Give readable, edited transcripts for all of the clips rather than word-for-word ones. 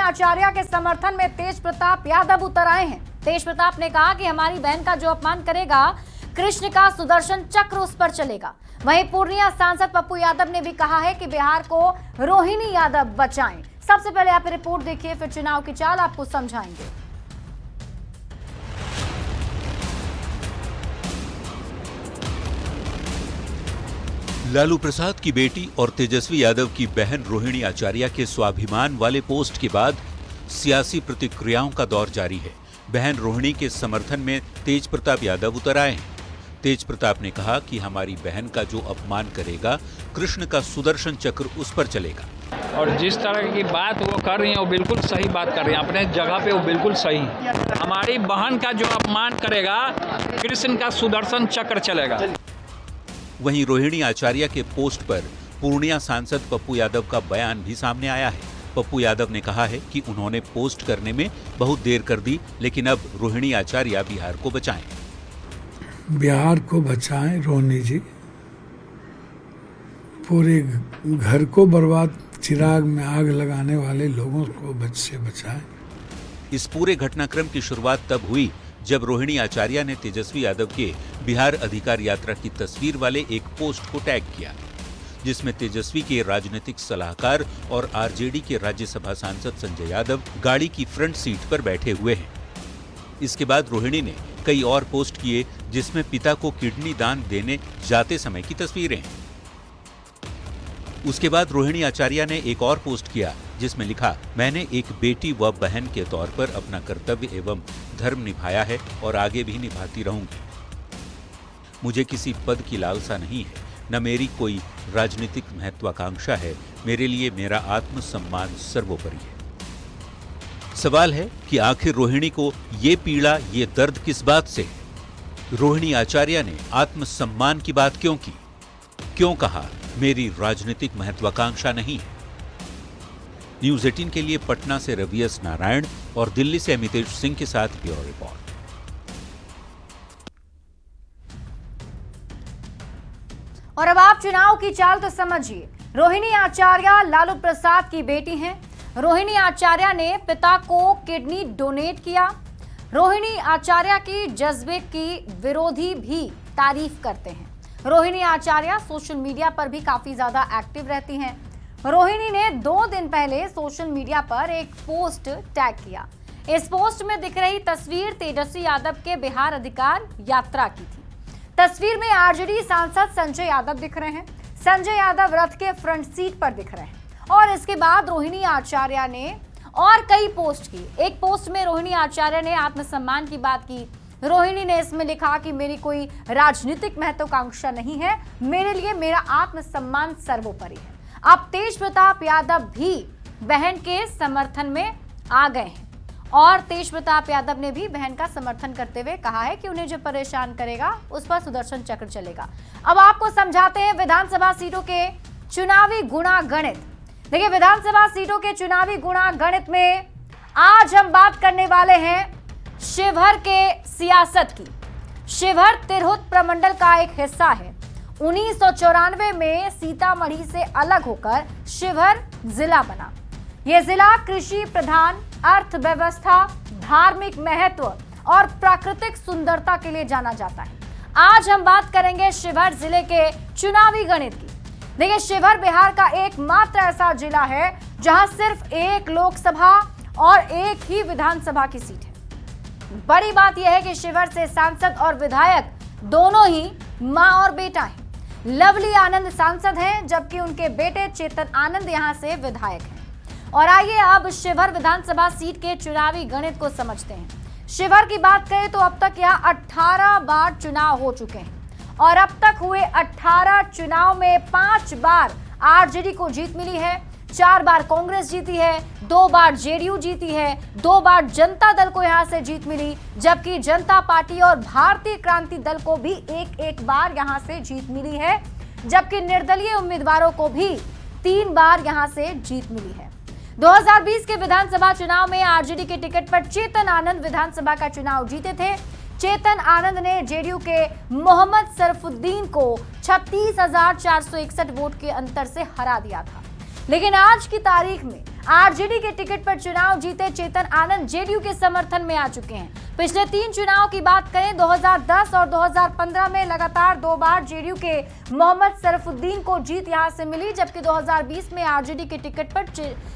आचार्य के समर्थन में तेज प्रताप यादव उतर आए हैं। तेज प्रताप ने कहा कि हमारी बहन का जो अपमान करेगा, कृष्ण का सुदर्शन चक्र उस पर चलेगा। वहीं पूर्णिया सांसद पप्पू यादव ने भी कहा है कि बिहार को रोहिणी यादव बचाएं। सबसे पहले आप रिपोर्ट देखिए, फिर चुनाव की चाल आपको समझाएंगे। लालू प्रसाद की बेटी और तेजस्वी यादव की बहन रोहिणी आचार्य के स्वाभिमान वाले पोस्ट के बाद सियासी प्रतिक्रियाओं का दौर जारी है। बहन रोहिणी के समर्थन में तेज प्रताप यादव उतर आए हैं। तेज प्रताप ने कहा कि हमारी बहन का जो अपमान करेगा, कृष्ण का सुदर्शन चक्र उस पर चलेगा। और जिस तरह की बात वो कर रही हैं वो बिल्कुल सही बात कर रही हैं, अपने जगह पे वो बिल्कुल सही। हमारी बहन का जो अपमान करेगा, कृष्ण का सुदर्शन चक्र चलेगा। वहीं रोहिणी आचार्य के पोस्ट पर पूर्णिया सांसद पप्पू यादव का बयान भी सामने आया है। पप्पू यादव ने कहा है कि उन्होंने पोस्ट करने में बहुत देर कर दी, लेकिन अब रोहिणी आचार्य बिहार को बचाएं। बिहार को बचाएं रोहिणी जी, पूरे घर को बर्बाद, चिराग में आग लगाने वाले लोगों को से बचाएं। इस पूरे घटनाक्रम की शुरुआत तब हुई जब रोहिणी आचार्य ने तेजस्वी यादव के बिहार अधिकार यात्रा की तस्वीर वाले एक पोस्ट को टैग किया, जिसमें तेजस्वी के राजनीतिक सलाहकार और आरजेडी के राज्यसभा सांसद संजय यादव गाड़ी की फ्रंट सीट पर बैठे हुए हैं। इसके बाद रोहिणी ने कई और पोस्ट किए, जिसमें पिता को किडनी दान देने जाते समय की तस्वीरें हैं। उसके बाद रोहिणी आचार्य ने एक और पोस्ट किया, जिसमें लिखा, मैंने एक बेटी व बहन के तौर पर अपना कर्तव्य एवं धर्म निभाया है और आगे भी निभाती रहूंगी। मुझे किसी पद की लालसा नहीं है, न मेरी कोई राजनीतिक महत्वाकांक्षा है। मेरे लिए मेरा आत्मसम्मान सर्वोपरि है। सवाल है कि आखिर रोहिणी को ये पीड़ा, ये दर्द किस बात से है? रोहिणी आचार्य ने आत्मसम्मान की बात क्यों की? क्यों कहा मेरी राजनीतिक महत्वाकांक्षा नहीं है? न्यूज़ 18 के लिए पटना से रवि एस नारायण और दिल्ली से अमितेश सिंह के साथ ब्यूरो रिपोर्ट। और अब आप चुनाव की चाल तो समझिए। रोहिणी आचार्य लालू प्रसाद की बेटी हैं। रोहिणी आचार्य ने पिता को किडनी डोनेट किया। रोहिणी आचार्य की जज्बे की विरोधी भी तारीफ करते हैं। रोहिणी आचार्य सोशल मीडिया पर भी काफी ज्यादा एक्टिव रहती हैं। रोहिणी ने 2 दिन पहले सोशल मीडिया पर एक पोस्ट टैग किया। इस पोस्ट में दिख रही तस्वीर तेजस्वी यादव के बिहार अधिकार यात्रा की थी। तस्वीर में आरजेडी सांसद संजय यादव दिख रहे हैं। संजय यादव रथ के फ्रंट सीट पर दिख रहे हैं। और इसके बाद रोहिणी आचार्य ने और कई पोस्ट की। एक पोस्ट में रोहिणी आचार्य ने आत्मसम्मान की बात की। रोहिणी ने इसमें लिखा कि मेरी कोई राजनीतिक महत्वाकांक्षा नहीं है, मेरे लिए मेरा आत्मसम्मान सर्वोपरि है। अब तेज प्रताप यादव भी बहन के समर्थन में आ गए हैं और तेज प्रताप यादव ने भी बहन का समर्थन करते हुए कहा है कि उन्हें जो परेशान करेगा उस पर सुदर्शन चक्र चलेगा। अब आपको समझाते हैं विधानसभा सीटों के चुनावी गुणागणित। देखिए, विधानसभा सीटों के चुनावी गुणागणित में आज हम बात करने वाले हैं शिवहर के सियासत की। शिवहर तिरहुत प्रमंडल का एक हिस्सा है। 1994 में सीतामढ़ी से अलग होकर शिवहर जिला बना। यह जिला कृषि प्रधान, अर्थव्यवस्था, धार्मिक महत्व और प्राकृतिक सुंदरता के लिए जाना जाता है। आज हम बात करेंगे शिवहर जिले के चुनावी गणित की। देखिए, शिवहर बिहार का एकमात्र ऐसा जिला है जहां सिर्फ एक लोकसभा और एक ही विधानसभा की सीट है। बड़ी बात यह है कि शिवहर से सांसद और विधायक दोनों ही मां और बेटा हैं। लवली आनंद सांसद हैं, जबकि उनके बेटे चेतन आनंद यहां से विधायक हैं। और आइए अब शिवहर विधानसभा सीट के चुनावी गणित को समझते हैं। शिवहर की बात करें तो अब तक यहां 18 बार चुनाव हो चुके हैं और अब तक हुए 18 चुनाव में 5 बार आरजेडी को जीत मिली है, 4 बार कांग्रेस जीती है, 2 बार जेडीयू जीती है, 2 बार जनता दल को यहां से जीत मिली, जबकि जनता पार्टी और भारतीय क्रांति दल को भी एक बार यहां से जीत मिली है, जबकि निर्दलीय उम्मीदवारों को भी 3 बार यहां से जीत मिली है। 2020 के विधानसभा चुनाव में आरजेडी के टिकट पर चेतन आनंद विधानसभा का चुनाव जीते थे। चेतन आनंद ने जेडीयू के मोहम्मद सरफुद्दीन को 36,461 वोट के अंतर से हरा दिया था। लेकिन आज की तारीख में आरजेडी के टिकट पर चुनाव जीते चेतन आनंद जेडीयू के समर्थन में आ चुके हैं। पिछले 3 चुनाव की बात करें, 2010 और 2015 में लगातार 2 बार जेडीयू के मोहम्मद सरफुद्दीन को जीत यहां से मिली, जबकि 2020 में आरजेडी के टिकट पर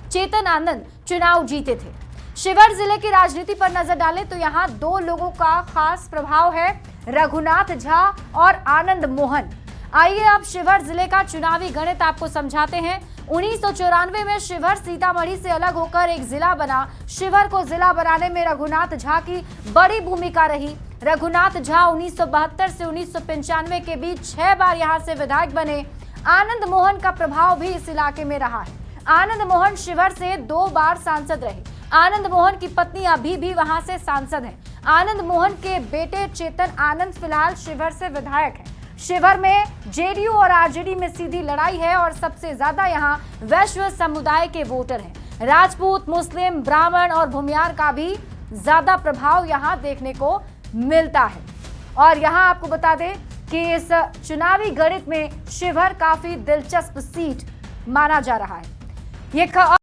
चेतन आनंद चुनाव जीते थे। शिवहर जिले की राजनीति पर नजर डालें तो यहाँ 2 लोगों का खास प्रभाव है, रघुनाथ झा और आनंद मोहन। आइए अब शिवहर जिले का चुनावी गणित आपको समझाते हैं। 1994 में शिवहर सीतामढ़ी से अलग होकर एक जिला बना। शिवहर को जिला बनाने में रघुनाथ झा की बड़ी भूमिका रही। रघुनाथ झा 1972 से 1995 के बीच 6 बार यहां से विधायक बने। आनंद मोहन का प्रभाव भी इस इलाके में रहा है। आनंद मोहन शिवहर से 2 बार सांसद रहे। आनंद मोहन की पत्नी अभी भी वहां से सांसद है। आनंद मोहन के बेटे चेतन आनंद फिलहाल शिवहर से विधायक है। शिवहर में जेडीयू और आरजेडी में सीधी लड़ाई है और सबसे ज्यादा यहां वैश्य समुदाय के वोटर हैं। राजपूत, मुस्लिम, ब्राह्मण और भूमियार का भी ज्यादा प्रभाव यहां देखने को मिलता है। और यहां आपको बता दें कि इस चुनावी गणित में शिवहर काफी दिलचस्प सीट माना जा रहा है। ये